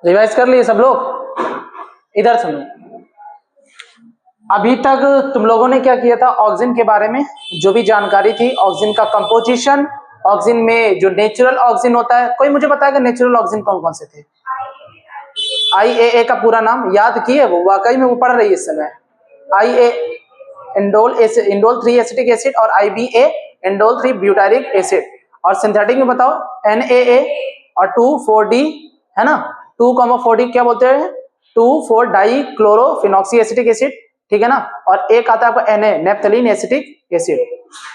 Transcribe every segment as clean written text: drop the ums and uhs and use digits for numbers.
Revise कर लिए सब लोग? इधर सुनो, अभी तक तुम लोगों ने क्या किया था? ऑक्सीजन के बारे में जो भी जानकारी थी, ऑक्सीजन का कंपोजिशन, ऑक्सीजन में जो नेचुरल ऑक्सीजन होता है, कोई मुझे बताएगा नेचुरल ऑक्सीजन कौन कौन से थे? IAA का पूरा नाम याद किए? वो वाकई में वो पढ़ रही है इस समय। IA इंडोल 3 एसिटिक एसिड और IBA इंडोल 3 ब्यूटारिक एसिड। और सिंथेटिक में बताओ NAA और 2,4-D है ना, 2,4-D क्या बोलते हैं? 2,4 डाई क्लोरोफिनॉक्सी एसिटिक एसिड, ठीक है ना। और एक आता है आपको Na नेप्थलीन एसिटिक एसिड,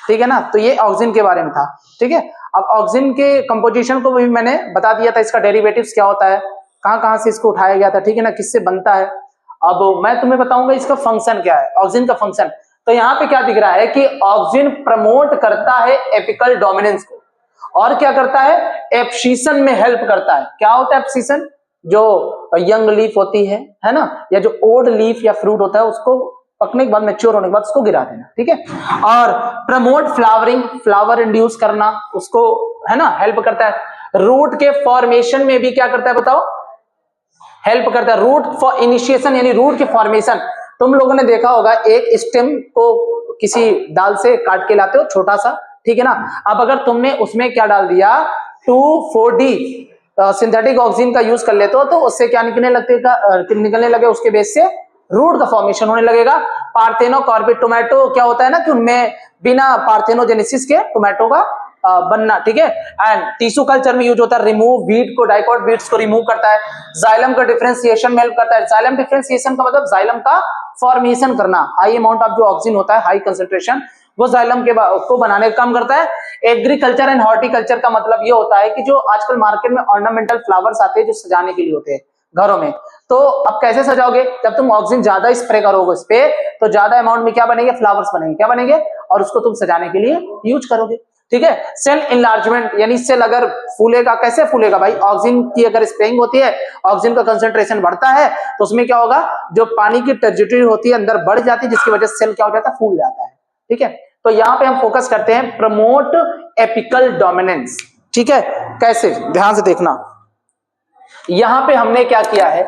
ठीक है ना। तो ये ऑक्सीजन के बारे में था, ठीक है। अब ऑक्सीजन के कंपोजिशन को भी मैंने बता दिया था, इसका डेरिवेटिव्स क्या होता है, कहां कहां से इसको उठाया गया था, ठीक है ना, किससे बनता है। अब मैं तुम्हें बताऊंगा इसका फंक्शन क्या है, ऑक्सीजन का फंक्शन। तो यहाँ पे क्या दिख रहा है कि ऑक्सीजन प्रमोट करता है एपिकल डोमिनेंस को, और क्या करता है? एब्सिशन में हेल्प करता है। क्या होता है एब्सिशन? जो यंग लीफ होती है ना, या जो ओल्ड लीफ या फ्रूट होता है, उसको पकने के बाद, मैच्योर होने के बाद उसको गिरा देना, ठीक है। और प्रमोट फ्लावरिंग, फ्लावर इंड्यूस करना, उसको है ना हेल्प करता है। रूट के फॉर्मेशन में भी क्या करता है बताओ? हेल्प करता है। रूट फॉर इनिशिएशन यानी रूट के फॉर्मेशन। तुम लोगों ने देखा होगा एक स्टेम को किसी डाल से काट के लाते हो छोटा सा, ठीक है ना। अब अगर तुमने उसमें क्या डाल दिया, 2,4-D सिंथेटिक ऑक्सीजन का यूज कर लेते हो, तो उससे क्या निकलने लगे उसके बेस से रूट का फॉर्मेशन होने लगेगा। पार्थेनोकार्पिक टोमेटो क्या होता है ना कि उनमें बिना पार्थेनोजेनेसिस के टोमेटो का बनना, ठीक है। एंड टिश्यू कल्चर में यूज होता है, रिमूव वीट को, डाइकॉट वीट्स को रिमूव करता है। जाइलम का डिफरेंशिएशन में हेल्प करता है। जाइलम डिफरेंशिएशन का मतलब जाइलम का फॉर्मेशन करना। हाई अमाउंट ऑफ जो ऑक्सीजन होता है, हाई कंसेंट्रेशन, वो जाइलम के को बनाने का काम करता है। एग्रीकल्चर एंड हॉर्टिकल्चर का मतलब ये होता है कि जो आजकल मार्केट में ऑर्नामेंटल फ्लावर्स आते हैं जो सजाने के लिए होते हैं घरों में, तो अब कैसे सजाओगे? जब तुम ऑक्सीजन ज्यादा स्प्रे करोगे इस पे, तो ज्यादा अमाउंट में क्या बनेंगे? फ्लावर्स बनेंगे। क्या बनेंगे? और उसको तुम सजाने के लिए यूज करोगे, ठीक है। सेल इनलार्जमेंट यानी सेल अगर फूलेगा, कैसे फूलेगा भाई? ऑक्सीजन की अगर स्प्रेइंग होती है, ऑक्सीजन का कंसंट्रेशन बढ़ता है, तो उसमें क्या होगा? जो पानी की टर्जिडिटी होती है अंदर बढ़ जाती है, जिसकी वजह से सेल क्या हो जाता है? फूल जाता है, ठीक है। तो यहां पे हम फोकस करते हैं प्रमोट एपिकल डोमिनेंस, ठीक है। कैसे? ध्यान से देखना, यहां पे हमने क्या किया है,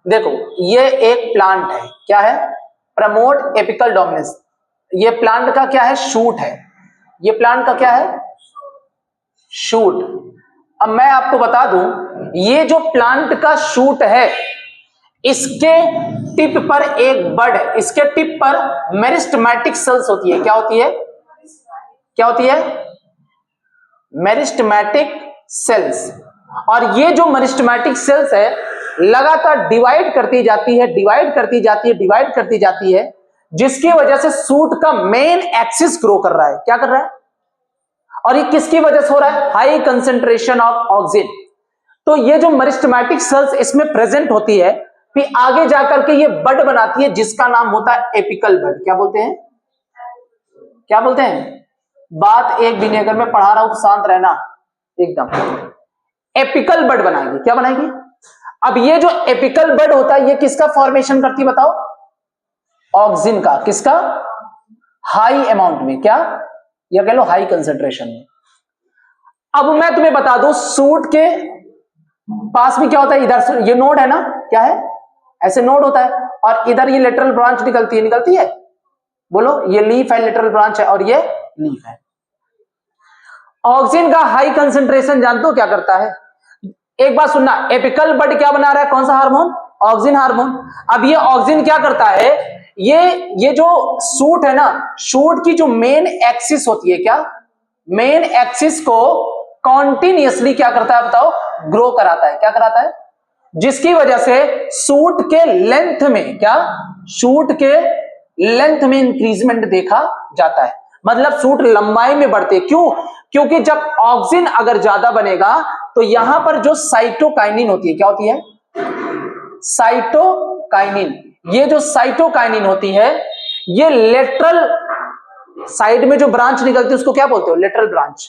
देखो ये एक प्लांट है, क्या है? Promote apical dominance. ये प्लांट का क्या है? शूट है। ये प्लांट का क्या है? शूट। अब मैं आपको बता दूं, ये जो प्लांट का शूट है, इसके टिप पर एक बड है, इसके टिप पर मेरिस्टेमेटिक सेल्स होती है। क्या होती है? क्या होती है? Meristematic cells. और ये जो मेरिस्टेमेटिक सेल्स है लगातार डिवाइड करती जाती है, डिवाइड करती जाती है, डिवाइड करती जाती है, जिसकी वजह से सूट का मेन एक्सिस ग्रो कर रहा है। क्या कर रहा है? और ये किसकी वजह से हो रहा है? High concentration of oxygen. तो ये जो मेरिस्टेमेटिक सेल्स इसमें प्रेजेंट होती है, फिर आगे जाकर के ये बड बनाती है, जिसका नाम होता है एपिकल बड। क्या बोलते हैं? क्या बोलते हैं? बात एक भी नहीं, अगर मैं पढ़ा रहा हूं तो शांत रहना एकदम। एपिकल बड बनाएगी। क्या बनाएगी? अब ये जो एपिकल बड होता है, ये किसका फॉर्मेशन करती है बताओ? ऑक्सीजन का। किसका? हाई अमाउंट में। क्या? या कह लो हाई कंसेंट्रेशन में। अब मैं तुम्हें बता दूं, सूट के पास में क्या होता है? इधर ये नोड है ना, क्या है? ऐसे नोड होता है, और इधर ये लेटरल ब्रांच निकलती है। निकलती है? बोलो, ये लीफ है, लेटरल ब्रांच है, और ये लीफ है। ऑक्सीजन का हाई कंसेंट्रेशन जानते हो क्या करता है? एक बात सुनना, एपिकल बड क्या बना रहा है? कौन सा हार्मोन? Oxygen hormone. अब ये ऑक्सीजन क्या करता है? ये जो शूट है ना, शूट की जो मेन एक्सिस होती है, क्या? मेन एक्सिस को कॉन्टिन्यूअसली क्या करता है बताओ? ग्रो कराता है। क्या कराता है? जिसकी वजह से शूट के लेंथ में, क्या? शूट के लेंथ में इंक्रीजमेंट देखा जाता है। मतलब शूट लंबाई में बढ़ते। क्यों? क्योंकि जब ऑक्सीजन अगर ज्यादा बनेगा, तो यहां पर जो साइटोकाइनिन होती है, क्या होती है? साइटोकाइनिन। ये जो साइटोकाइनिन होती है, ये लेटरल साइड में जो ब्रांच निकलती है उसको क्या बोलते हो? लेटरल ब्रांच,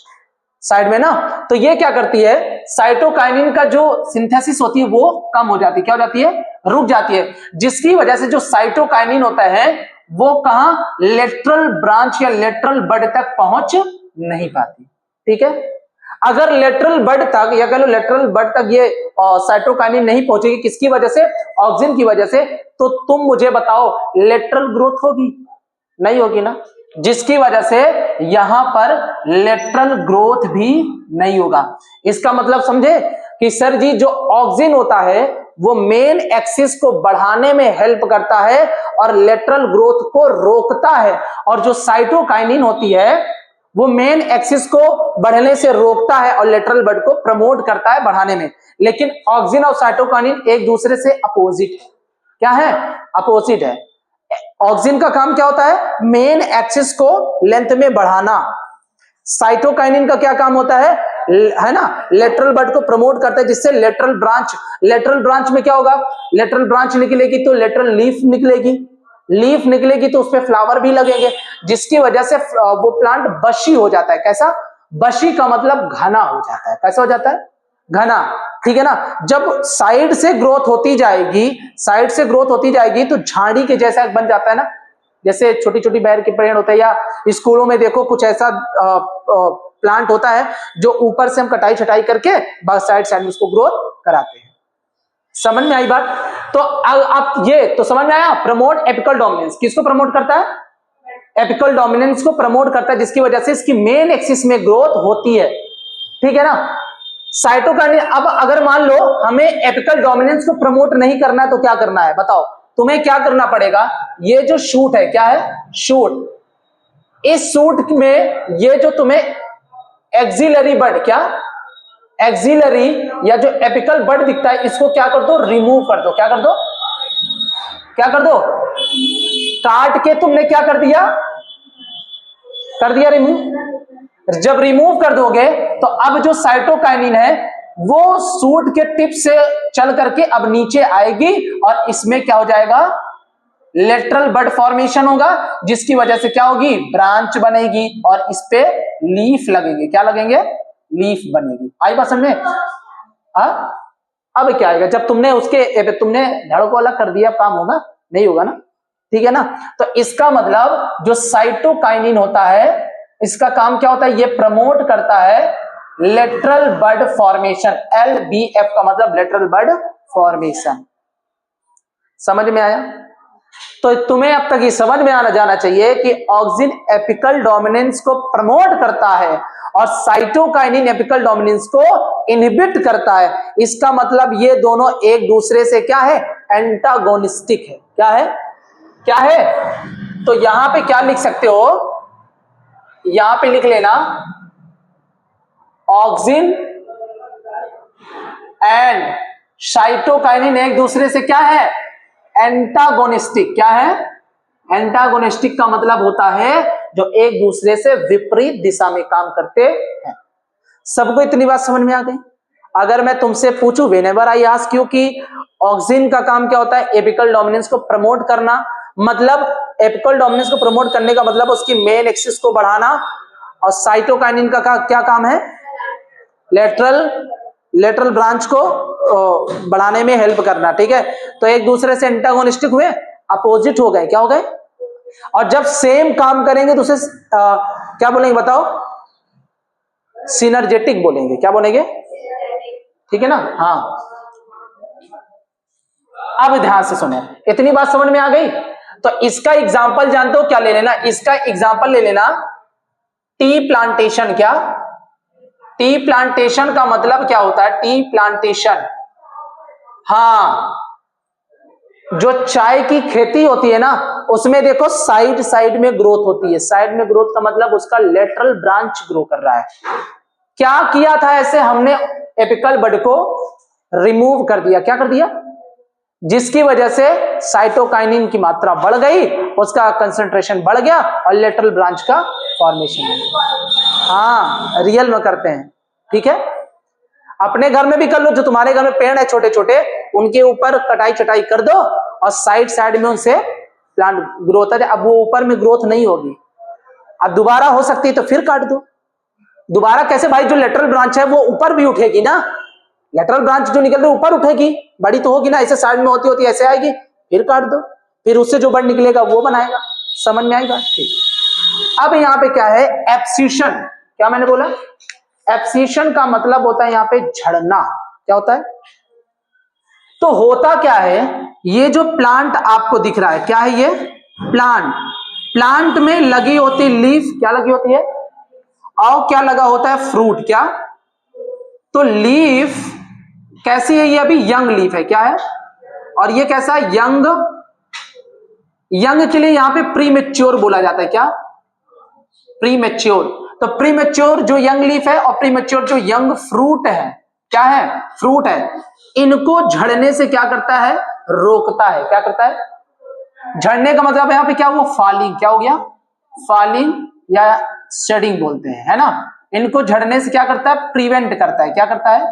साइड में ना। तो ये क्या करती है? साइटोकाइनिन का जो सिंथेसिस होती है वो कम हो जाती है। क्या हो जाती है? रुक जाती है, जिसकी वजह से जो साइटोकाइनिन होता है वो कहां, लेटरल ब्रांच या लेटरल बड तक पहुंच नहीं पाती। ठीक है, अगर लेटरल बड तक या कह लो लेटरल बड तक ये साइटोकाइनिन नहीं पहुंचेगी, किसकी वजह से, ऑक्सिन की वजह से, तो तुम मुझे बताओ लेटरल ग्रोथ होगी, नहीं होगी ना, जिसकी वजह से यहां पर लेटरल ग्रोथ भी नहीं होगा। इसका मतलब समझे कि सर जी जो ऑक्सिन होता है वो मेन एक्सिस को बढ़ाने में हेल्प करता है और लेटरल ग्रोथ को रोकता है, और जो साइटोकाइनिन होती है वो मेन एक्सिस को बढ़ने से रोकता है और लेटरल बड को प्रमोट करता है बढ़ाने में। लेकिन ऑक्सिन और साइटोकाइनिन एक दूसरे से अपोजिट है। क्या है, अपोजिट है। ऑक्सिन का काम क्या होता है, मेन एक्सिस को लेंथ में बढ़ाना। साइटोकाइनिन का क्या काम होता है ना, लेटरल बड को प्रमोट करता है, जिससे लेटरल ब्रांच में क्या होगा, लेटरल ब्रांच निकलेगी तो लेटरल लीफ निकलेगी तो उसपे फ्लावर भी लगेंगे, जिसकी वजह से वो प्लांट बशी हो जाता है। कैसा, बशी का मतलब घना हो जाता है। कैसा हो जाता है, घना। ठीक है ना, जब साइड से ग्रोथ होती जाएगी तो झाड़ी के जैसा बन जाता है ना, जैसे छोटी छोटी बैर के पेड़ होते हैं, या स्कूलों में देखो कुछ ऐसा प्लांट होता है जो ऊपर से हम कटाई छटाई करके बस साइड में उसको ग्रोथ कराते हैं। समझ में आई बात? तो अब ये तो समझ में आया, प्रमोट एपिकल डोमिनेंस, किसको प्रमोट करता है, एपिकल डोमिनेंस को प्रमोट करता है, जिसकी वजह से इसकी मेन एक्सिस में ग्रोथ होती है। ठीक है ना, साइटोकाइनिन, अब अगर मान लो हमें एपिकल डोमिनेंस को प्रमोट नहीं करना है तो क्या करना है बताओ, तुम्हें क्या करना पड़ेगा, ये जो शूट है, क्या है, शूट, इस शूट में ये जो तुम्हें एक्सिलरी बड, क्या एक्सिलरी या जो एपिकल बड दिखता है, इसको क्या कर दो, रिमूव कर दो। क्या कर दो, काट के तुमने क्या कर दिया रिमूव। जब रिमूव कर दोगे तो अब जो साइटोकाइनिन है वो सूट के टिप से चल करके अब नीचे आएगी और इसमें क्या हो जाएगा, लेटरल बड फॉर्मेशन होगा, जिसकी वजह से क्या होगी, ब्रांच बनेगी और इस पे लीफ लगेंगे। क्या लगेंगे, लीफ बनेगी। आई बात समझ में? अब क्या आएगा, जब तुमने धड़ को अलग कर दिया, काम होगा नहीं होगा ना। ठीक है ना, तो इसका मतलब जो साइटोकाइनिन होता है इसका काम क्या होता है, ये प्रमोट करता है लेटरल बड फॉर्मेशन। LBF का मतलब लेटरल बड फॉर्मेशन। समझ में आया? तो तुम्हें अब तक ये समझ में आना जाना चाहिए कि ऑक्सिन एपिकल डोमिनेंस को प्रमोट करता है और साइटोकाइनिन एपिकल डोमिनेंस को इनहिबिट करता है। इसका मतलब ये दोनों एक दूसरे से क्या है, एंटागोनिस्टिक है। क्या है? तो यहां पे क्या लिख सकते हो, यहां पे लिख लेना, ऑक्सिन एंड साइटोकाइनिन एक दूसरे से क्या है, एंटागोनिस्टिक। क्या है, एंटागोनिस्टिक का मतलब होता है जो एक दूसरे से विपरीत दिशा में काम करते हैं। सबको इतनी बात समझ में आ गई? अगर मैं तुमसे पूछूं, व्हेनेवर आई आस्क यू कि ऑक्सिन का काम क्या होता है, एपिकल डोमिनेंस को प्रमोट करना, मतलब एपिकल डोमिनेंस को प्रमोट करने का मतलब उसकी मेन एक्सिस को बढ़ाना, और साइटोकाइनिन का क्या काम है, लेटरल ब्रांच को बढ़ाने में हेल्प करना। ठीक है, तो एक दूसरे से एंटागोनिस्टिक हुए, अपोजिट हो गए। क्या हो गए? और जब सेम काम करेंगे तो उसे क्या बोलेंगे बताओ, सिनर्जेटिक बोलेंगे। क्या बोलेंगे? ठीक है ना। हाँ, अब ध्यान से सुने, इतनी बात समझ में आ गई? तो इसका एग्जांपल जानते हो क्या ले लेना, इसका एग्जांपल ले लेना टी प्लांटेशन। क्या, टी प्लांटेशन का मतलब क्या होता है, टी प्लांटेशन, हाँ, जो चाय की खेती होती है ना, उसमें देखो साइड में ग्रोथ होती है। साइड में ग्रोथ का मतलब उसका लेटरल ब्रांच ग्रो कर रहा है। क्या किया था ऐसे, हमने एपिकल बड को रिमूव कर दिया। क्या कर दिया? जिसकी वजह से साइटोकाइनिन की मात्रा बढ़ गई, उसका कंसंट्रेशन बढ़ गया और लेटरल ब्रांच का फॉर्मेशन हो गया। हाँ, रियल में करते हैं। ठीक है, अपने घर में भी कर लो, जो तुम्हारे घर में पेड़ है छोटे छोटे, उनके ऊपर कटाई चटाई कर दो और साइड में उनसे प्लांट ग्रोथ है। अब वो ऊपर में ग्रोथ नहीं होगी, अब दोबारा हो सकती है तो फिर काट दो। दोबारा कैसे भाई, जो लेटरल ब्रांच है वो ऊपर भी उठेगी ना, लेटरल ब्रांच जो निकल रही है ऊपर उठेगी, बड़ी तो होगी ना, ऐसे साइड में होती होती ऐसे आएगी, फिर काट दो, फिर उससे जो बड़ निकलेगा वो बनाएगा। समझ में आई बात? ठीक। अब यहाँ पे क्या है, एब्सिशन। क्या मैंने बोला? एब्सिशन का मतलब होता है यहाँ पे झड़ना। क्या होता है? तो होता क्या है, ये जो प्लांट आपको दिख रहा है, क्या है ये? प्लांट। प्लांट में लगी होती लीफ, क्या लगी होती है? और क्या लगा होता है? फ्रूट। क्या? तो लीफ कैसी है? ये अभी यंग लीफ है। क्या है? और ये कैसा है? यंग। यंग के लिए यहां पे प्रीमेच्योर बोला जाता है। क्या? प्रीमेच्योर। तो प्रीमेच्योर जो यंग लीफ है और प्रीमेच्योर जो यंग फ्रूट है, क्या है? फ्रूट है। इनको झड़ने से क्या करता है? रोकता है। क्या करता है? झड़ने का मतलब यहां पे क्या हुआ? फॉलिंग। क्या हो गया? फॉलिंग या शेडिंग बोलते हैं, है ना। इनको झड़ने से क्या करता है? प्रिवेंट करता है। क्या करता है?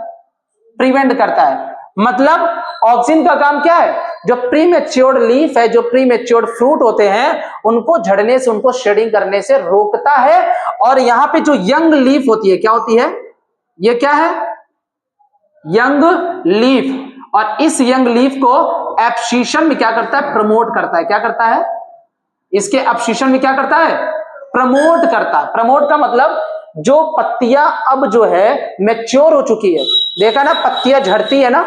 प्रिवेंट करता है। मतलब ऑक्सिन का काम क्या है? जो प्रीमेच्योर्ड लीफ है, जो प्रीमेच्योर्ड फ्रूट होते हैं, उनको झड़ने से, उनको शेडिंग करने से रोकता है। और यहां पे जो यंग लीफ होती है, क्या होती है? ये क्या है? Young leaf. और इस यंग लीफ को एब्सिशन में क्या करता है? प्रमोट करता है। क्या करता है? इसके एब्सिशन में क्या करता है? प्रमोट करता है। प्रमोट का मतलब जो पत्तियां अब जो है मैच्योर हो चुकी है, देखा ना, पत्तियां झड़ती है ना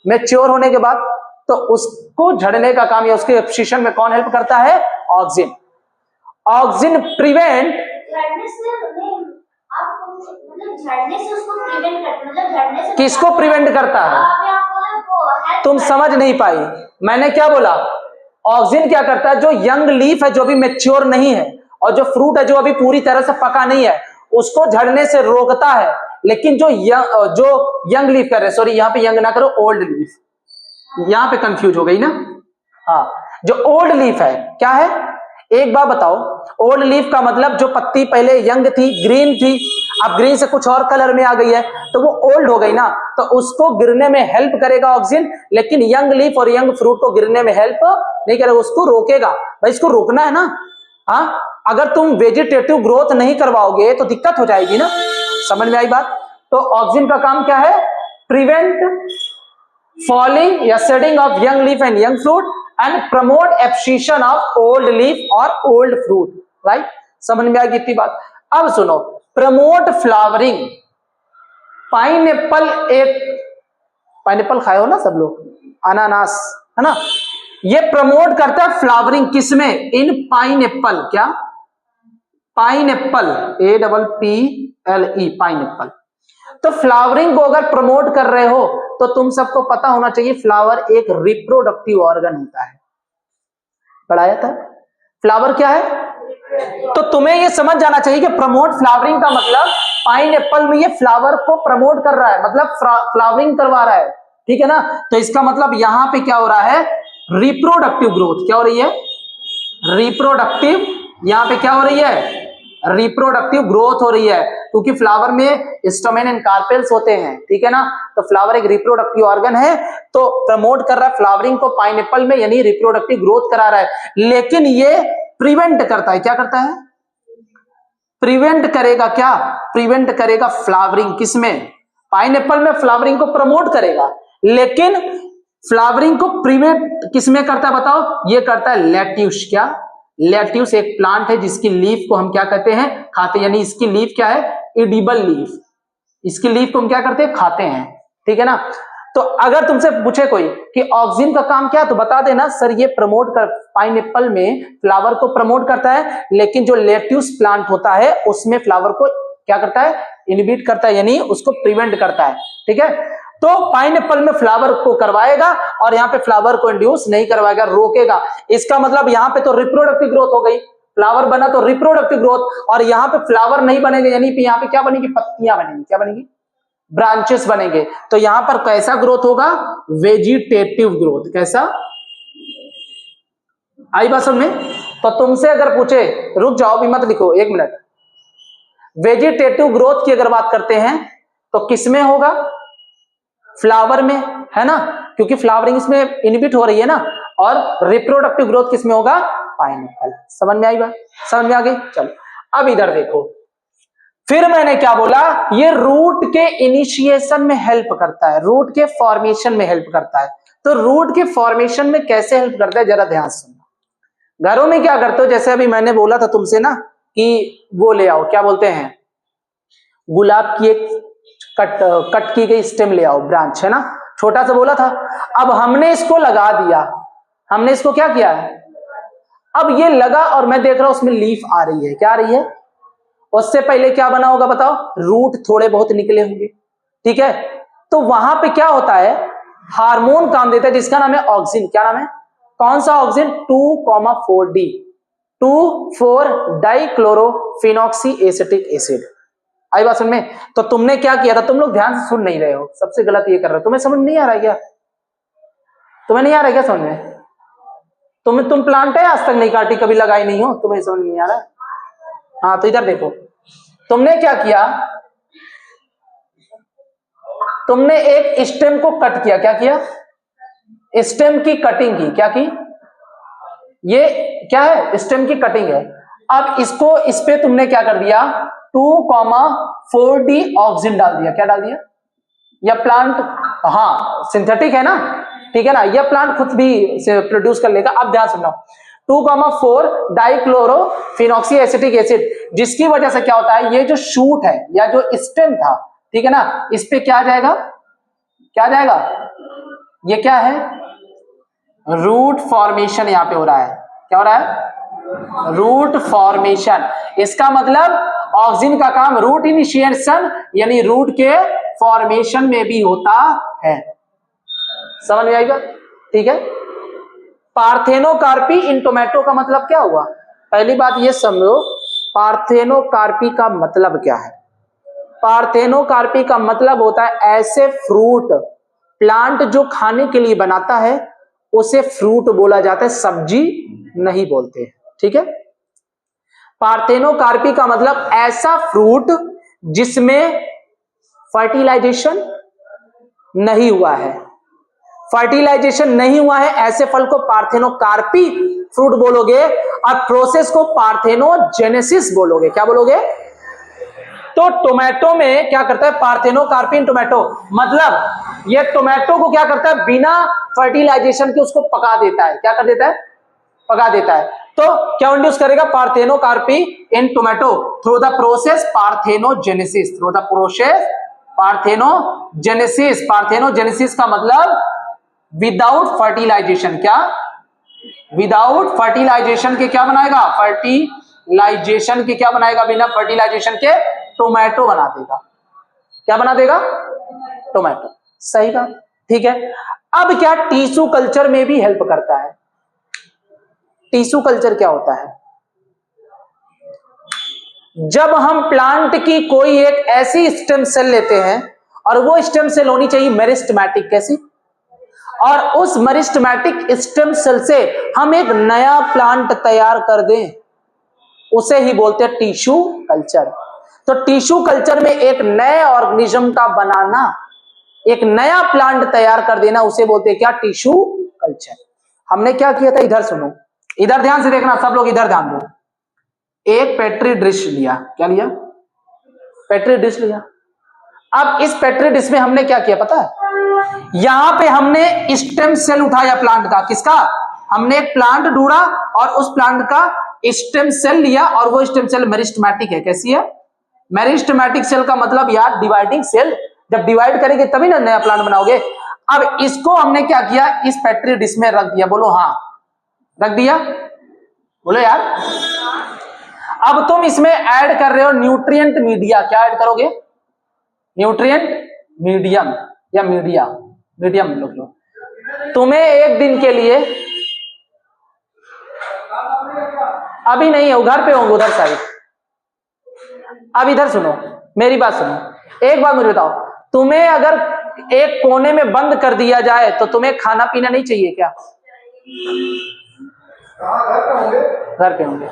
मैच्योर होने के बाद, तो उसको झड़ने का काम या उसके एब्सिशन में कौन हेल्प करता है? ऑक्सिन। ऑक्सिन प्रिवेंट, किसको प्रिवेंट करता है? तुम समझ नहीं पाई, मैंने क्या बोला? ऑक्सिन क्या करता है? जो यंग लीफ है, जो अभी मैच्योर नहीं है, और जो फ्रूट है जो अभी पूरी तरह से पका नहीं है, उसको झड़ने से रोकता है। लेकिन जो यंग लीफ कर रहे, सॉरी यहां पे यंग ना करो, ओल्ड लीफ, यहां पे कंफ्यूज हो गई ना। हाँ, जो ओल्ड लीफ है, क्या है? एक बात बताओ, ओल्ड लीफ का मतलब जो पत्ती पहले यंग थी, ग्रीन थी, अब ग्रीन से कुछ और कलर में आ गई है, तो वो ओल्ड हो गई ना, तो उसको गिरने में हेल्प करेगा ऑक्सिन। लेकिन यंग लीफ और यंग फ्रूट को गिरने में हेल्प नहीं करेगा, उसको रोकेगा। भाई इसको रोकना है ना। हाँ, अगर तुम वेजिटेटिव ग्रोथ नहीं करवाओगे तो दिक्कत हो जाएगी ना। समझ में आई बात? तो ऑक्सिन का काम क्या है? प्रिवेंट फॉलिंग या shedding of young leaf and young fruit and promote abscission of old leaf और ओल्ड फ्रूट। राइट? समझ में आ गई इतनी बात? अब सुनो, प्रमोट फ्लावरिंग। पाइनएप्पल, एक पाइनएप्पल खाए हो ना सब लोग, अनानास, है ना, ये प्रमोट करता है फ्लावरिंग। किसमें? इन पाइनएप्पल। क्या? Pineapple, APPLE, pineapple. तो फ्लावरिंग को अगर प्रमोट कर रहे हो तो तुम सबको पता होना चाहिए फ्लावर एक रिप्रोडक्टिव ऑर्गन होता है। पढ़ाया था फ्लावर क्या है? तो तुम्हें ये समझ जाना चाहिए कि प्रमोट फ्लावरिंग का मतलब पाइनएप्पल में ये फ्लावर को प्रमोट कर रहा है, मतलब फ्लावरिंग करवा रहा है। ठीक है ना। तो इसका मतलब यहां पे क्या हो रहा है? Reproductive growth. क्या हो रही है? रिप्रोडक्टिव। यहां पे क्या हो रही है? रिप्रोडक्टिव ग्रोथ हो रही है, क्योंकि फ्लावर में स्टोमेन एंड कार्पेल्स होते हैं। ठीक है ना। तो फ्लावर एक रिप्रोडक्टिव ऑर्गन है, तो प्रमोट कर रहा है फ्लावरिंग को पाइनएप्पल में, यानी रिप्रोडक्टिव ग्रोथ करा रहा है। लेकिन ये प्रिवेंट करता है। क्या करता है? प्रिवेंट करेगा। क्या? प्रिवेंट करेगा फ्लावरिंग। किसमें? पाइनएप्पल में फ्लावरिंग को प्रमोट करेगा, लेकिन फ्लावरिंग को प्रिवेंट किसमें करता है बताओ? ये करता है लेट्यूस। क्या? लेट्यूस एक प्लांट है जिसकी लीफ को हम क्या कहते हैं? खाते हैं। यानी इसकी लीफ क्या है? Edible leaf. इसकी लीफ को हम क्या करते हैं? खाते हैं। ठीक है ना। तो अगर तुमसे पूछे कोई कि ऑक्सिन का काम क्या, तो बता देना सर ये प्रमोट कर, पाइनएप्पल में फ्लावर को प्रमोट करता है, लेकिन जो लेट्यूस प्लांट होता है उसमें फ्लावर को क्या करता है? इनहिबिट करता है, यानी उसको प्रिवेंट करता है। ठीक है। तो पाइनएप्पल में फ्लावर को करवाएगा और यहाँ पे फ्लावर को इंड्यूस नहीं करवाएगा, रोकेगा। इसका मतलब यहाँ पे तो रिप्रोडक्टिव ग्रोथ हो गई, फ्लावर बना तो रिप्रोडक्टिव ग्रोथ, और यहाँ पे फ्लावर नहीं बनेगा, यानी यहाँ पे क्या बनेगी? पत्तियां बनेगी। क्या बनेगी? ब्रांचेस बनेंगे। तो यहां पर कैसा ग्रोथ होगा? Vegetative growth. कैसा? आई बात समझ में? तो तुमसे अगर पूछे, रुक जाओ भी मत लिखो, 1 मिनट, वेजिटेटिव ग्रोथ की अगर बात करते हैं तो किसमें होगा? फ्लावर में, है ना, क्योंकि फ्लावरिंग इसमें इनहिबिट हो रही है ना। और रिप्रोडक्टिव ग्रोथ किसमें होगा? पाइनएप्पल। समझ में आई बात? समझ में आ गई? चलो अब इधर देखो, फिर मैंने क्या बोला, ये रूट के इनिशिएशन में हेल्प करता है, रूट के फॉर्मेशन में हेल्प करता है। तो रूट के फॉर्मेशन में कैसे हेल्प करता है जरा ध्यान सुनना। घरों में क्या करते हो, जैसे अभी मैंने बोला था तुमसे ना कि वो ले आओ, क्या बोलते हैं, गुलाब की एक कट की गई स्टेम ले आओ, ब्रांच है ना, छोटा सा बोला था। अब हमने इसको लगा दिया, हमने इसको क्या किया है, अब ये लगा और मैं देख रहा हूं उसमें लीफ आ रही है, क्या आ रही है, उससे पहले क्या बना होगा बताओ, रूट थोड़े बहुत निकले होंगे, ठीक है। तो वहां पे क्या होता है, हार्मोन काम देता है जिसका नाम है ऑक्सिन। क्या नाम है, कौन सा ऑक्सिन, 2,4-D, 2,4-डाइक्लोरोफिनॉक्सी एसिटिक एसिड। आई बात समझ में। तो तुमने क्या किया था, तुम लोग ध्यान से सुन नहीं रहे हो, सबसे गलत ये कर रहे हो, तुम्हें समझ नहीं आ रहा है क्या, तुम्हें नहीं आ रहा है क्या समझ में, तुम प्लांट है आज तक नहीं काटी, कभी लगाई नहीं हो, तुम्हें समझ नहीं आ रहा है। हाँ तो इधर देखो, तुमने क्या किया, तुमने एक स्टेम को कट किया, क्या किया, स्टेम की कटिंग की, क्या की, ये क्या है, स्टेम की कटिंग है। अब इसको, इस पे तुमने क्या कर दिया, 2,4-D ऑक्सिन डाल दिया, क्या डाल दिया, यह प्लांट, हाँ सिंथेटिक है ना, ठीक है ना, यह प्लांट खुद भी प्रोड्यूस कर लेगा। अब ध्यान सुनना, 2,4-डाइक्लोरोफिनॉक्सी एसिटिक एसिड, जिसकी वजह से क्या होता है, ये जो शूट है या जो स्टेम था, ठीक है ना, इस पे क्या आ जाएगा, क्या आ जाएगा, ये क्या है, रूट फॉर्मेशन यहां पे हो रहा है, क्या हो रहा है, रूट फॉर्मेशन। इसका मतलब ऑक्सिन का काम रूट इनिशिएशन यानी रूट के फॉर्मेशन में भी होता है, समझ में आएगा, ठीक है। पार्थेनोकार्पी इन टोमेटो का मतलब क्या हुआ, पहली बात ये समझो, पार्थेनोकार्पी का मतलब क्या है। पार्थेनोकार्पी का मतलब होता है ऐसे फ्रूट, प्लांट जो खाने के लिए बनाता है उसे फ्रूट बोला जाता है, सब्जी नहीं बोलते, ठीक है। पार्थेनोकार्पी का मतलब ऐसा फ्रूट जिसमें फर्टिलाइजेशन नहीं हुआ है, फर्टिलाइजेशन नहीं हुआ है, ऐसे फल को पार्थेनोकार्पी फ्रूट बोलोगे, और प्रोसेस को पार्थेनोजेनेसिस बोलोगे, क्या बोलोगे। तो टोमेटो में क्या करता है, पार्थेनोकार्पी इन टोमेटो, मतलब ये टोमेटो को क्या करता है, बिना फर्टिलाइजेशन के उसको पका देता है, क्या कर देता है, पका देता है। तो क्या इंड्यूस करेगा, parthenocarpy in tomato through the process parthenogenesis, through the process parthenogenesis. Parthenogenesis का मतलब विदाउट फर्टिलाइजेशन, क्या, विदाउट फर्टिलाइजेशन के क्या बनाएगा, फर्टिलाइजेशन के क्या बनाएगा, बिना फर्टिलाइजेशन के टोमेटो बना देगा, क्या बना देगा, टोमेटो, सही बात, ठीक है। अब क्या टिश्यू कल्चर में भी हेल्प करता है। टिश्यू कल्चर क्या होता है, जब हम प्लांट की कोई एक ऐसी स्टेम सेल लेते हैं, और वो स्टेम सेल होनी चाहिए मेरिस्टेमेटिक, कैसी, और उस मेरिस्टेमेटिक स्टेम सेल से हम एक नया प्लांट तैयार कर दें, उसे ही बोलते हैं टिश्यू कल्चर। तो टिश्यू कल्चर में एक नए ऑर्गेनिज्म का बनाना, एक नया प्लांट तैयार कर देना, उसे बोलते हैं क्या, टिश्यू कल्चर। हमने क्या किया था, इधर सुनो, इधर ध्यान से देखना, सब लोग इधर ध्यान दो। एक पेट्री डिश लिया, क्या लिया, पेट्री डिश लिया। अब इस पेट्री डिश में हमने क्या किया पता है, यहां पे हमने स्टेम सेल उठाया प्लांट का, किसका, हमने एक प्लांट ढूंढा और उस प्लांट का स्टेम सेल लिया, और वो स्टेम सेल मेरिस्टेमेटिक है, कैसी है, मेरिस्टेमेटिक सेल का मतलब यार डिवाइडिंग सेल, जब डिवाइड करेंगे तभी ना नया प्लांट बनाओगे। अब इसको हमने क्या किया, इस पेट्री डिश में रख दिया, बोलो हाँ, रख दिया, बोलो यार। अब तुम इसमें ऐड कर रहे हो न्यूट्रिएंट मीडिया, क्या ऐड करोगे, न्यूट्रिएंट मीडियम या मीडिया, मीडियम लोग लो। तुम्हें एक दिन के लिए, अभी नहीं है, घर पे होंगे उधर साइड। अब इधर सुनो, मेरी बात सुनो, एक बात मुझे बताओ, तुम्हें अगर एक कोने में बंद कर दिया जाए तो तुम्हें खाना पीना नहीं चाहिए क्या, घर पे होंगे, घर पे होंगे,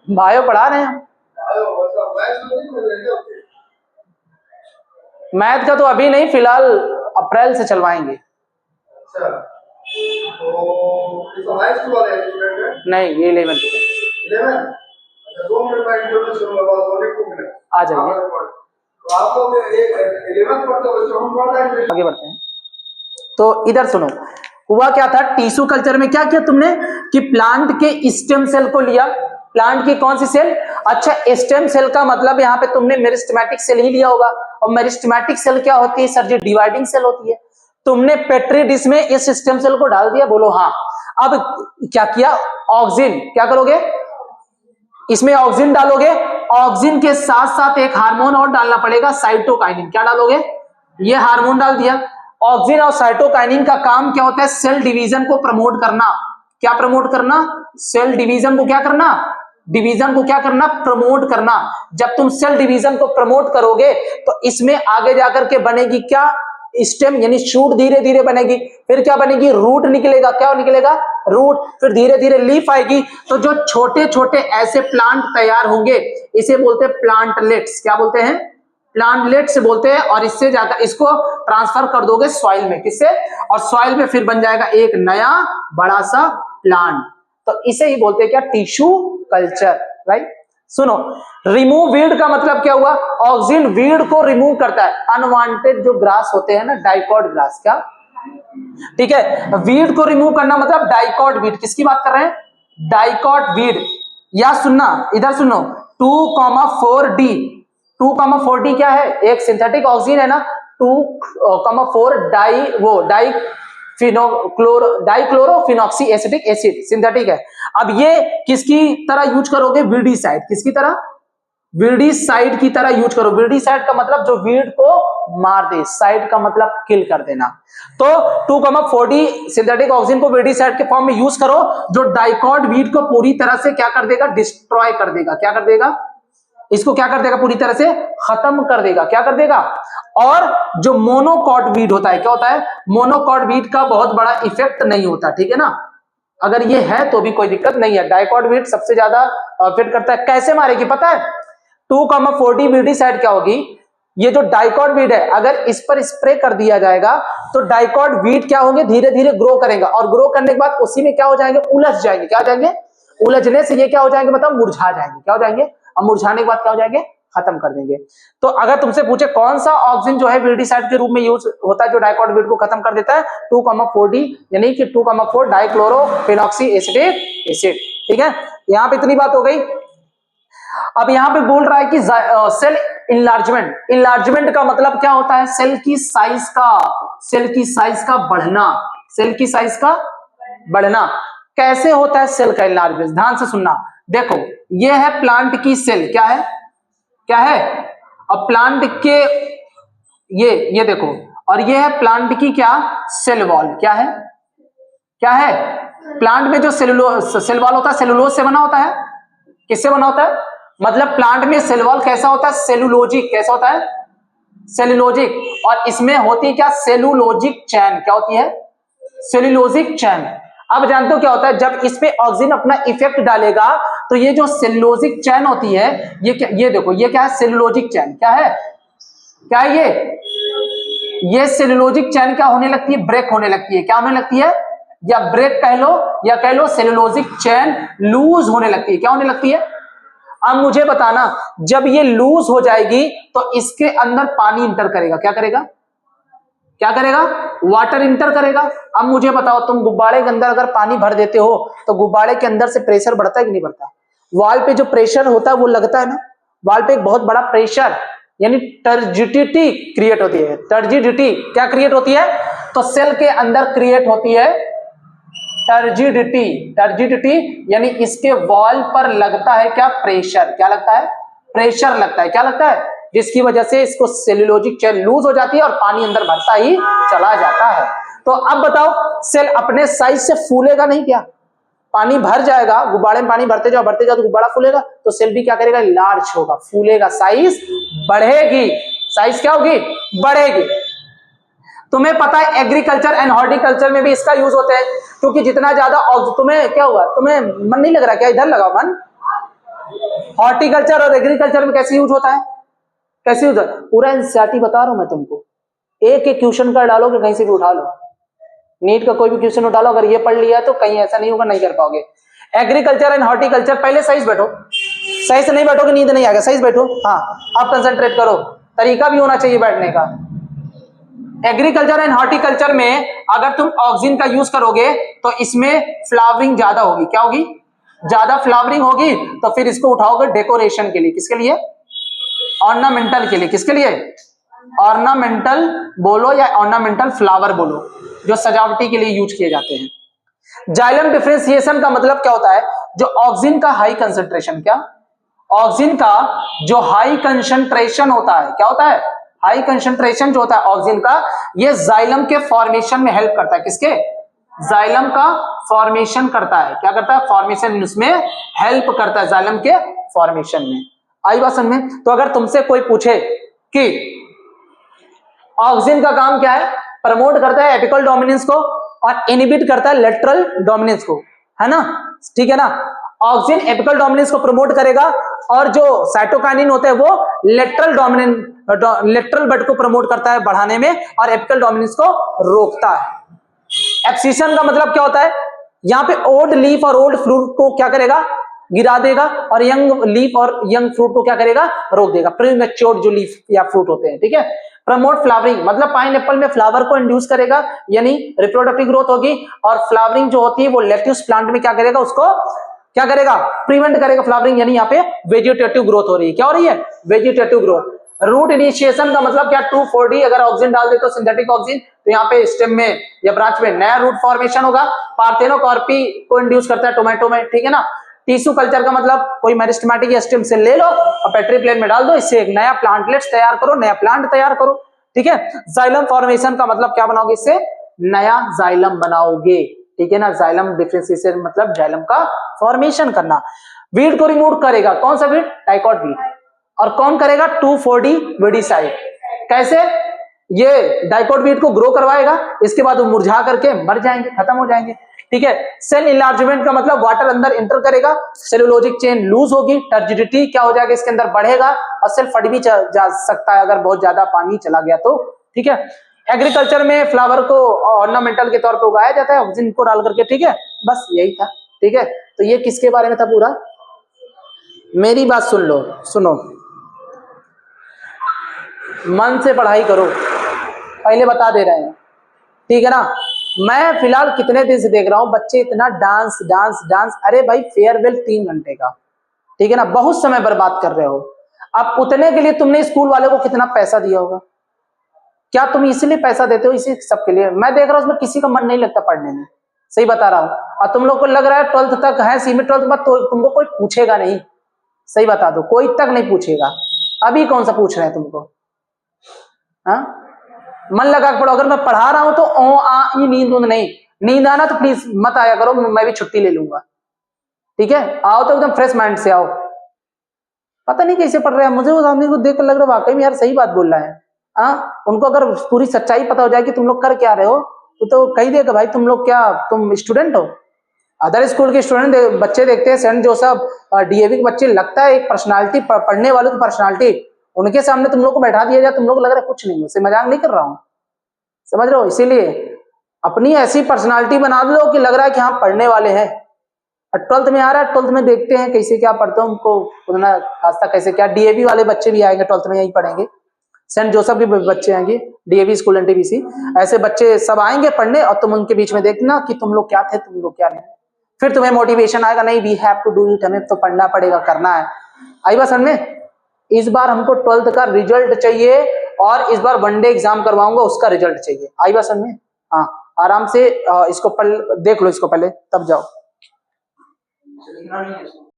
भाइयों पढ़ा रहे हैं, मैथ का तो अभी नहीं, फिलहाल अप्रैल से चलवाएंगे। नहीं ये 11th, 2 मिनट का इंट्रोडक्शन होगा, बस ओनली 2 मिनट। आ जाइए, तो आप लोग 11th पढ़ते हो बच्चों, हम पढ़ रहे हैं। आगे बढ़ते हैं। तो इधर सुनो, हुआ क्या था टिश्यू कल्चर में, क्या किया तुमने कि प्लांट के स्टेम सेल को लिया। प्लांट की कौन सी सेल? अच्छा, स्टेम सेल का मतलब यहाँ पे तुमने मेरिस्टेमेटिक सेल ही लिया होगा। और मेरिस्टेमेटिक सेल क्या होती है सर जी? डिवाइडिंग सेल होती है। तुमने पेट्री डिश में इस स्टेम सेल को डाल दिया, बोलो हाँ। अब क्या किया? ऑक्सिन, क्या करोगे? इसमें ऑक्सिन डालोगे। ऑक्सिन के साथ साथ एक हार्मोन और डालना पड़ेगा, साइटोकाइनिन। क्या डालोगे? ये हार्मोन डाल दिया। ऑक्सिन और साइटोकाइनिन का काम क्या होता है? सेल डिवीजन को प्रमोट करना। क्या प्रमोट करना? सेल डिवीजन को क्या करना? डिवीजन को क्या करना? प्रमोट करना। जब तुम सेल डिवीजन को प्रमोट करोगे तो इसमें आगे जाकर के बनेगी क्या? स्टेम, यानी शूट धीरे धीरे बनेगी। फिर क्या बनेगी? रूट निकलेगा। क्या निकलेगा? रूट। फिर धीरे धीरे लीफ आएगी। तो जो छोटे छोटे ऐसे प्लांट तैयार होंगे इसे बोलते हैं प्लांटलेट्स। क्या बोलते हैं? प्लांटलेट्स बोलते हैं। और इससे जाकर इसको ट्रांसफर कर दोगे सॉइल में। किससे? और सॉइल में फिर बन जाएगा एक नया बड़ा सा प्लांट। तो इसे ही बोलते हैं क्या? Tissue culture, right. सुनो, रिमूव वीड का मतलब क्या हुआ? ऑक्सिन वीड को रिमूव करता है। अनवांटेड जो ग्रास होते हैं ना, डाइकॉट ग्रास, क्या? ठीक है, वीड को रिमूव करना मतलब डाइकॉट वीड। किसकी बात कर रहे हैं? Dicot weed. या सुनना, इधर सुनो, 2,4-D। 2,4-D क्या है? एक सिंथेटिक ऑक्सीजन है ना, 2,4 डाइक्लोरोफिनॉक्सी एसिटिक एसिड सिंथेटिक है। अब ये किसकी तरह यूज करोगे? वीडीसाइड। किसकी तरह? वीडीसाइड की तरह यूज करो। वीडीसाइड का मतलब जो वीड को मार दे, साइड का मतलब किल कर देना। तो 2,4-D सिंथेटिक ऑक्सीजन को वीडीसाइड के फॉर्म में यूज करो, जो डाइकॉट वीड को पूरी तरह से क्या कर देगा? डिस्ट्रॉय कर देगा। क्या कर देगा? इसको क्या कर देगा? पूरी तरह से खत्म कर देगा। क्या कर देगा? और जो मोनोकॉट वीड होता है, क्या होता है? मोनोकॉट वीड का बहुत बड़ा इफेक्ट नहीं होता, ठीक है ना। अगर ये है तो भी कोई दिक्कत नहीं है। डाइकॉट वीड सबसे ज्यादा इफेक्ट करता है। कैसे मारेगी पता है? 2,4-D वीडीसाइड क्या होगी? ये जो डाइकॉट वीड है, अगर इस पर स्प्रे कर दिया जाएगा तो डाइकॉट वीड क्या होंगे? धीरे धीरे ग्रो करेगा। और ग्रो करने के बाद उसी में क्या हो जाएंगे? उलझ जाएंगे। क्या हो जाएंगे? उलझने से ये क्या हो जाएंगे? मतलब मुरझा जाएंगे। क्या हो जाएंगे? और मुरझाने के बाद क्या हो जाएंगे? खत्म कर देंगे। तो अगर तुमसे पूछे कौन सा ऑक्सीजन जो है वीडीसाइड के रूप में यूज होता है जो डाइकॉट वीड को खत्म कर देता है? 2,4-D, यानी कि 2,4 डाइक्लोरोफिनॉक्सी एसिटिक एसिड। ठीक है, यहां पे इतनी बात हो गई। अब यहां पे बोल रहा है कि सेल इनलार्जमेंट। इनलार्जमेंट का मतलब क्या होता है? सेल की साइज का बढ़ना। सेल की साइज का बढ़ना। कैसे होता है सेल का इनलार्जमेंट? ध्यान से सुनना। देखो, ये है प्लांट की सेल। क्या है? क्या है? अब प्लांट के ये देखो, और ये है प्लांट की क्या? Cell wall. क्या है? क्या है? प्लांट में जो सेल वॉल होता है सेलुलोज से बना होता है। किससे बना होता है? मतलब प्लांट में सेल वॉल कैसा होता है? सेलुलोजिक। कैसा होता है? सेलुलोजिक। और इसमें होती है क्या? सेलुलोजिक चैन। क्या होती है? सेलुलोजिक चैन। अब जानते हो क्या होता है? जब इस पे ऑक्सीजन अपना इफेक्ट डालेगा तो ये जो सेलुलोजिक चैन होती है, ये क्या? ये देखो, ये क्या है? सेलुलोजिक चैन। क्या है? क्या है ये सेलुलोजिक चैन क्या होने लगती है? ब्रेक होने लगती है। क्या होने लगती है? या ब्रेक कह लो या कह लो सेलुलोजिक चैन लूज होने लगती है। क्या होने लगती है? अब मुझे बताना, जब ये लूज हो जाएगी तो इसके अंदर पानी इंटर करेगा। क्या करेगा? क्या करेगा? वाटर इंटर करेगा। अब मुझे बताओ, तुम गुब्बारे के अंदर अगर पानी भर देते हो तो गुब्बारे के अंदर से प्रेशर बढ़ता है कि नहीं बढ़ता? वॉल पे जो प्रेशर होता है वो लगता है ना। वॉल पे एक बहुत बड़ा प्रेशर यानी टर्जिडिटी क्रिएट होती है। टर्जिडिटी क्या क्रिएट होती है? तो सेल के अंदर क्रिएट होती है टर्जिडिटी। टर्जिडिटी यानी इसके वॉल पर लगता है क्या? प्रेशर। क्या लगता है? प्रेशर लगता है। क्या लगता है? जिसकी वजह से इसको सेलुलोजिक चैन लूज हो जाती है और पानी अंदर भरता ही चला जाता है। तो अब बताओ, सेल अपने साइज से फूलेगा नहीं क्या? पानी भर जाएगा, गुब्बारे में पानी भरते जाओ तो गुब्बारा फूलेगा, तो सेल भी क्या करेगा? लार्ज होगा, फूलेगा, साइज बढ़ेगी। साइज क्या होगी? बढ़ेगी। तुम्हें पता है एग्रीकल्चर एंड हॉर्टिकल्चर में भी इसका यूज होता है, क्योंकि जितना ज्यादा तुम्हें क्या हुआ? तुम्हें मन नहीं लग रहा क्या? इधर लगाओ मन। हॉर्टिकल्चर और एग्रीकल्चर में कैसे यूज होता है? कैसे यूज? पूरा एनसीईआरटी बता रहा हूं मैं तुमको। एक एक क्वेश्चन कर डालोगे, कहीं से भी उठा लो। नीट का कोई भी क्वेश्चन उठा लो, अगर ये पढ़ लिया तो कहीं ऐसा नहीं होगा नहीं कर पाओगे। एग्रीकल्चर एंड हॉर्टिकल्चर, पहले साइज बैठो, सही से नहीं बैठोगे नींद नहीं आएगा, सही से बैठो। हाँ, आप कंसंट्रेट करो, तरीका भी होना चाहिए बैठने का। एग्रीकल्चर एंड हॉर्टिकल्चर में अगर तुम ऑक्सिन का यूज करोगे तो इसमें फ्लावरिंग ज्यादा होगी। क्या होगी? ज्यादा फ्लावरिंग होगी, तो फिर इसको उठाओगे डेकोरेशन के लिए। किसके लिए? ऑर्नामेंटल के लिए। किसके लिए? ऑर्नामेंटल बोलो या ऑर्नामेंटल फ्लावर बोलो, जो सजावटी के लिए यूज किए जाते हैं। जाइलम डिफरेंशिएशन का मतलब क्या होता है? जो ऑक्सिन का हाई कंसंट्रेशन, क्या ऑक्सिन का जो हाई कंसंट्रेशन होता है, क्या होता है? हाई कंसंट्रेशन जो होता है ऑक्सिन का, ये जाइलम के फॉर्मेशन में हेल्प करता है। किसके? जाइलम का फॉर्मेशन करता है। क्या करता है? फॉर्मेशन, उसमें हेल्प करता है जाइलम के फॉर्मेशन में। आई बात समझ में? तो अगर तुमसे कोई पूछे कि ऑक्सिन का काम क्या है, प्रमोट करता है एपिकल डोमिनेंस को और इनहिबिट करता है लेटरल डोमिनेंस को, है ना? ठीक है ना? ऑक्सिन एपिकल डोमिनेंस को प्रमोट करेगा और जो साइटोकाइनिन होते हैं वो लेटरल बट को प्रमोट करता है बढ़ाने में और एपिकल डोमिनेंस को रोकता है। एब्सिशन का मतलब क्या होता है? यहां पे ओल्ड लीफ और ओल्ड फ्रूट को क्या करेगा? गिरा देगा, और यंग लीफ और यंग फ्रूट को क्या करेगा? रोक देगा। प्रीमैच्योर जो लीफ या फ्रूट होते हैं, ठीक है। प्रमोट फ्लावरिंग मतलब पाइन एप्पल में फ्लावर को इंड्यूस करेगा, यानी रिप्रोडक्टिव ग्रोथ होगी, और फ्लावरिंग जो होती है वो लेट्यूस प्लांट में क्या करेगा? उसको क्या करेगा? प्रिवेंट करेगा फ्लावरिंग, यानी यहाँ पे वेजिटेटिव ग्रोथ हो रही है। क्या हो रही है? Vegetative growth. रूट इनिशिएशन का मतलब क्या? 2,4-D अगर ऑक्सिन डाल दे तो सिंथेटिक ऑक्सिन, तो यहाँ पे स्टेम में या ब्रांच में नया रूट फॉर्मेशन होगा। पार्थेनोकार्पी को इंड्यूस करता है टोमेटो में, ठीक है ना। टिश्यू कल्चर का मतलब कोई मेरिस्टेमेटिक या स्टेम सेल ले लो और पेट्री प्लेट में डाल दो, इससे एक नया प्लांटलेट्स तैयार करो, नया प्लांट तैयार करो, ठीक है। जाइलम फॉर्मेशन का मतलब क्या बनाओगे? इससे नया जाइलम बनाओगे, ठीक है ना। जाइलम डिफरेंशिएशन मतलब जाइलम का फॉर्मेशन करना। वीड को रिमूव करेगा, कौन सा वीड? Dicot weed. और कौन करेगा? 2,4-D weedicide. कैसे? ये डाइकॉट वीड को ग्रो करवाएगा, इसके बाद वो मुरझा करके मर जाएंगे, खत्म हो जाएंगे, ठीक है। सेल इनलार्जमेंट का मतलब वाटर अंदर एंटर करेगा, सेलुलोजिक चेन लूज होगी, टर्जिडिटी क्या हो जाएगा? इसके अंदर बढ़ेगा, और सेल फट भी जा सकता है अगर बहुत ज्यादा पानी चला गया तो, ठीक है। एग्रीकल्चर में फ्लावर को ऑर्नामेंटल के तौर पे उगाया जाता है ऑक्सिन को डाल करके, ठीक है। बस यही था, ठीक है। तो ये किसके बारे में था पूरा? मेरी बात सुन लो, सुनो, मन से पढ़ाई करो, पहले बता दे रहे हैं, ठीक है ना। मैं फिलहाल कितने दिन से देख रहा हूं बच्चे इतना डांस डांस डांस। अरे भाई फेयरवेल 3 घंटे का, ठीक है ना, बहुत समय बर्बाद कर रहे हो। अब उतने के लिए तुमने स्कूल वाले को कितना पैसा दिया होगा? क्या तुम इसलिए पैसा देते हो इसी सब के लिए? मैं देख रहा हूं उसमें किसी का मन नहीं लगता पढ़ने में, सही बता रहा हूं। और तुम लोग को लग रहा है 12th तक है, सीमित 12th बाद तो तुमको कोई पूछेगा नहीं, सही बता दो, कोई तक नहीं पूछेगा। अभी कौन सा पूछ रहे हैं तुमको? हाँ, मन लगा के पढ़ो। अगर मैं पढ़ा रहा हूं तो ओ आ ई नींद नहीं, नींद आना तो प्लीज मत आया करो, मैं भी छुट्टी ले लूंगा, ठीक है। आओ तो एकदम फ्रेश माइंड से आओ। पता नहीं कैसे पढ़ रहे हैं, मुझे उस आदमी को देख कर लग रहा है वाकई में यार सही बात बोल रहा है। हाँ, उनको अगर पूरी सच्चाई पता हो जाए कि तुम लोग कर क्या रहे हो तो कही देगा भाई तुम लोग क्या, तुम स्टूडेंट हो। अदर स्कूल के स्टूडेंट बच्चे देखते हैं, सेंट जोसेफ डीएवी के बच्चे, लगता है एक पर्सनालिटी, पढ़ने वालों की पर्सनालिटी, उनके सामने तुम लोग को बैठा दिया जाए, तुम लोग लग रहा है कुछ नहीं, मुझसे मजाक नहीं कर रहा हूं, समझ रहे हो। इसीलिए अपनी ऐसी पर्सनालिटी बना लो कि लग रहा है कि हाँ पढ़ने वाले हैं। 12th में आ रहा है, 12th में देखते हैं कैसे क्या पढ़ते हो, उनको उतना खासा कैसे क्या। डीएवी वाले बच्चे भी आएंगे 12th में, यही पढ़ेंगे। सेंट जोसेफ के बच्चे आएंगे, डीएवी स्कूल एनटीपीसी, ऐसे बच्चे सब आएंगे पढ़ने, और तुम उनके बीच में देखना कि तुम लोग क्या थे, तुम लोग क्या नहीं। फिर तुम्हें मोटिवेशन आएगा, नहीं we have to do it, हमें तो पढ़ना पड़ेगा, करना है। आई बात समझ में? इस बार हमको 12th का रिजल्ट चाहिए, और इस बार वनडे एग्जाम करवाऊंगा, उसका रिजल्ट चाहिए। आई बात समझ में? हाँ, आराम से इसको देख लो इसको पहले, तब जाओ।